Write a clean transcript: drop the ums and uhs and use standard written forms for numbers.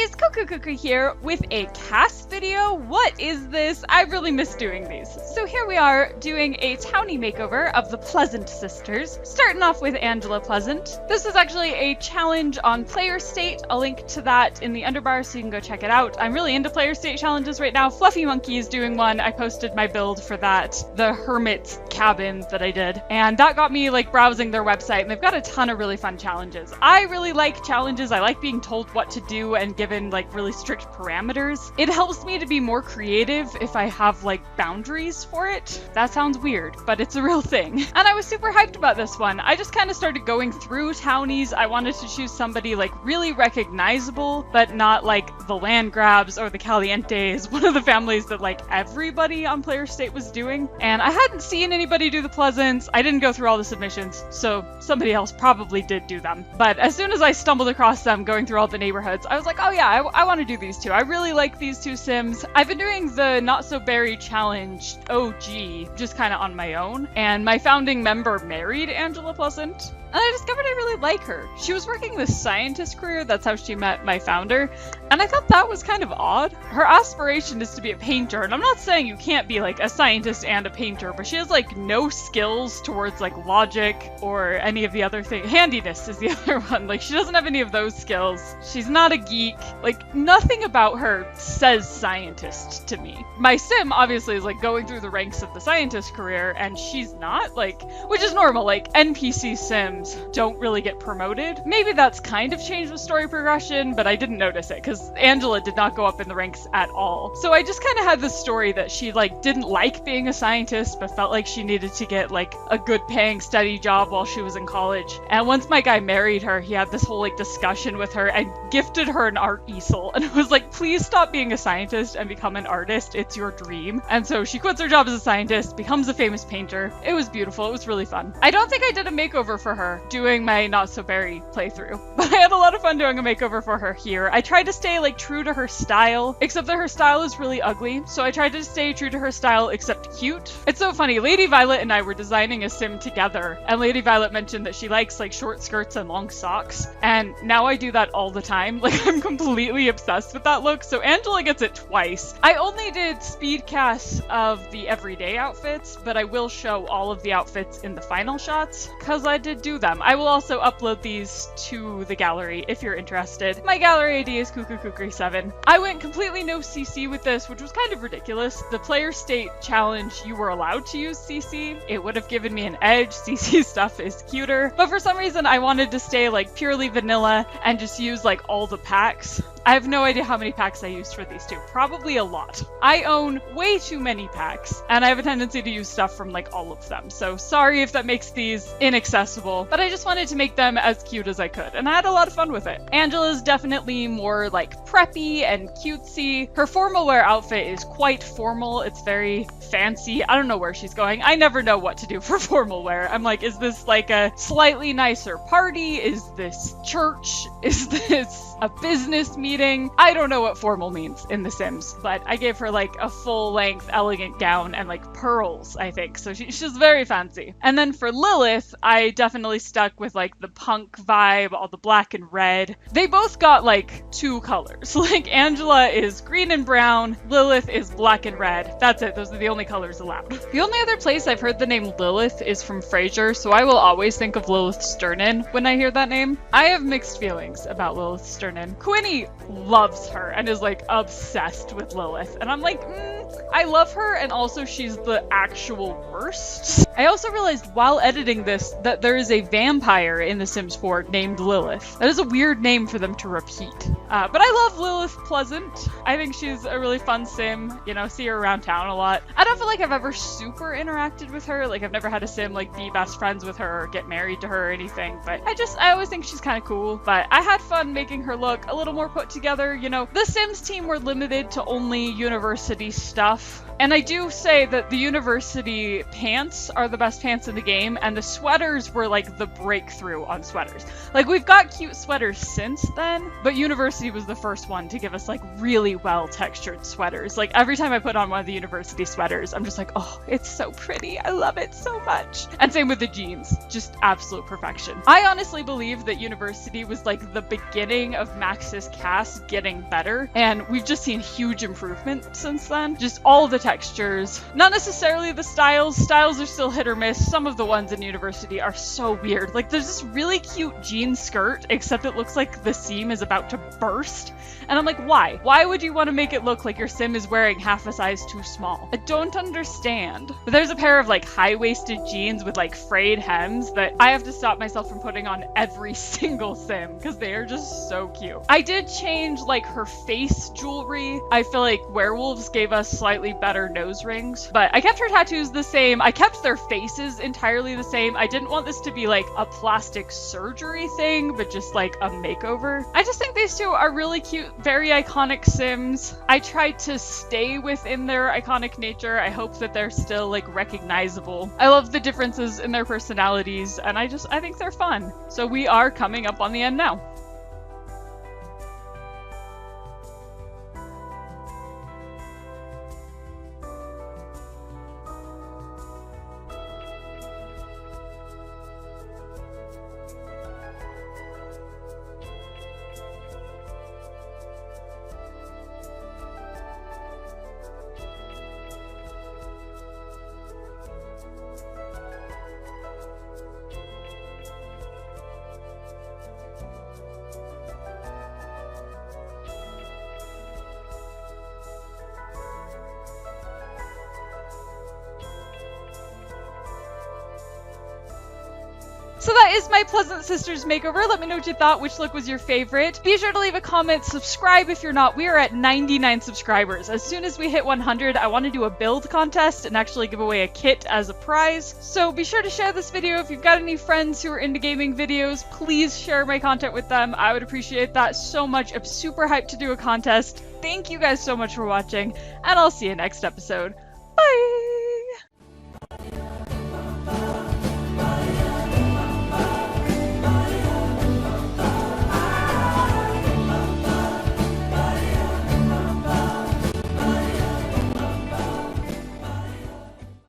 guys, Cuckoo here with a cast video. What is this? I really miss doing these. So here we are doing a Townie makeover of the Pleasant sisters, starting off with Angela Pleasant. This is actually a challenge on Player State. I'll link to that in the underbar so you can go check it out. I'm really into Player State challenges right now. Fluffy Monkey is doing one. I posted my build for that, the hermit cabin that I did, and that got me like browsing their website, and they've got a ton of really fun challenges. I really like challenges. I like being told what to do and given like really strict parameters. It helps me to be more creative if I have like boundaries for it. That sounds weird, but it's a real thing. And I was super hyped about this one. I just kind of started going through townies. I wanted to choose somebody like really recognizable, but not like the land grabs or the calientes, one of the families that like everybody on Player State was doing. And I hadn't seen anybody do the Pleasants. I didn't go through all the submissions, so somebody else probably did do them. But as soon as I stumbled across them going through all the neighborhoods, I was like, oh yeah, I want to do these two. I really like these two Sims. I've been doing the Not So Berry Challenge OG just kind of on my own, and my founding member married Angela Pleasant. And I discovered I really like her. She was working the scientist career, that's how she met my founder, and I thought that was kind of odd. Her aspiration is to be a painter, and I'm not saying you can't be like a scientist and a painter, but she has like no skills towards like logic or any of the other things. Handiness is the other one. Like she doesn't have any of those skills. She's not a geek. Like nothing about her says scientist to me. My sim obviously is like going through the ranks of the scientist career, and she's not, like, which is normal. Like NPC sims don't really get promoted. Maybe that's kind of changed with story progression, but I didn't notice it because Angela did not go up in the ranks at all. So I just kind of had this story that she like didn't like being a scientist, but felt like she needed to get like a good paying steady job while she was in college. And once my guy married her, he had this whole like discussion with her and gifted her an art easel. And it was like, please stop being a scientist and become an artist. It's your dream. And so she quits her job as a scientist, becomes a famous painter. It was beautiful. It was really fun. I don't think I did a makeover for her doing my Not So Berry playthrough, but I had a lot of fun doing a makeover for her here. I tried to stay like true to her style, except that her style is really ugly. So I tried to stay true to her style, except cute. It's so funny. Lady Violet and I were designing a sim together, and Lady Violet mentioned that she likes like short skirts and long socks. And now I do that all the time. Like I'm completely obsessed with that look. So Angela gets it twice. I only did speed casts of the everyday outfits, but I will show all of the outfits in the final shots because I did do them. I will also upload these to the gallery if you're interested. My gallery ID is Cuckoo7. I went completely no CC with this, which was kind of ridiculous. The Player State challenge, you were allowed to use CC. It would have given me an edge. CC stuff is cuter. But for some reason, I wanted to stay like purely vanilla and just use like all the packs. I have no idea how many packs I used for these two. Probably a lot. I own way too many packs, and I have a tendency to use stuff from like all of them. So sorry if that makes these inaccessible, but I just wanted to make them as cute as I could, and I had a lot of fun with it. Angela's definitely more like preppy and cutesy. Her formal wear outfit is quite formal. It's very fancy. I don't know where she's going. I never know what to do for formal wear. I'm like, is this like a slightly nicer party? Is this church? Is this a business meeting? I don't know what formal means in The Sims, but I gave her like a full-length elegant gown and like pearls, I think. So she's very fancy. And then for Lilith, I definitely stuck with like the punk vibe, all the black and red. They both got like two colors. Like Angela is green and brown, Lilith is black and red. That's it. Those are the only colors allowed. The only other place I've heard the name Lilith is from Frasier, so I will always think of Lilith Sternin when I hear that name. I have mixed feelings about Lilith Sternin. Quinny loves her and is like obsessed with Lilith, and I'm like, I love her, and also she's the actual worst. I also realized while editing this that there is a vampire in The Sims 4 named Lilith. That is a weird name for them to repeat. But I love Lilith Pleasant. I think she's a really fun sim, you know, see her around town a lot. I don't feel like I've ever super interacted with her. Like I've never had a sim like be best friends with her or get married to her or anything, but I always think she's kind of cool. But I had fun making her look a little more put together. You know, the Sims team were limited to only university stuff stuff. And I do say that the university pants are the best pants in the game, and the sweaters were like the breakthrough on sweaters. Like, we've got cute sweaters since then, but university was the first one to give us like really well textured sweaters. Like, every time I put on one of the university sweaters, I'm just like, oh, it's so pretty. I love it so much. And same with the jeans, just absolute perfection. I honestly believe that university was like the beginning of Max's cast getting better, and we've just seen huge improvement since then. Just all the textures, not necessarily the styles. Styles are still hit or miss. Some of the ones in university are so weird. Like, there's this really cute jean skirt, except it looks like the seam is about to burst. And I'm like, why? Why would you want to make it look like your sim is wearing half a size too small? I don't understand. But there's a pair of like high-waisted jeans with like frayed hems that I have to stop myself from putting on every single sim because they are just so cute. I did change like her face jewelry. I feel like werewolves gave us slightly better nose rings, but I kept her tattoos the same. I kept their faces entirely the same. I didn't want this to be like a plastic surgery thing, but just like a makeover. I just think these two are really cute, very iconic sims. I tried to stay within their iconic nature. I hope that they're still like recognizable. I love the differences in their personalities, and I think they're fun. So we are coming up on the end now. So that is my Pleasant Sisters makeover. Let me know what you thought, which look was your favorite. Be sure to leave a comment, subscribe if you're not. We are at 99 subscribers. As soon as we hit 100, I want to do a build contest and actually give away a kit as a prize. So be sure to share this video. If you've got any friends who are into gaming videos, please share my content with them. I would appreciate that so much. I'm super hyped to do a contest. Thank you guys so much for watching, and I'll see you next episode.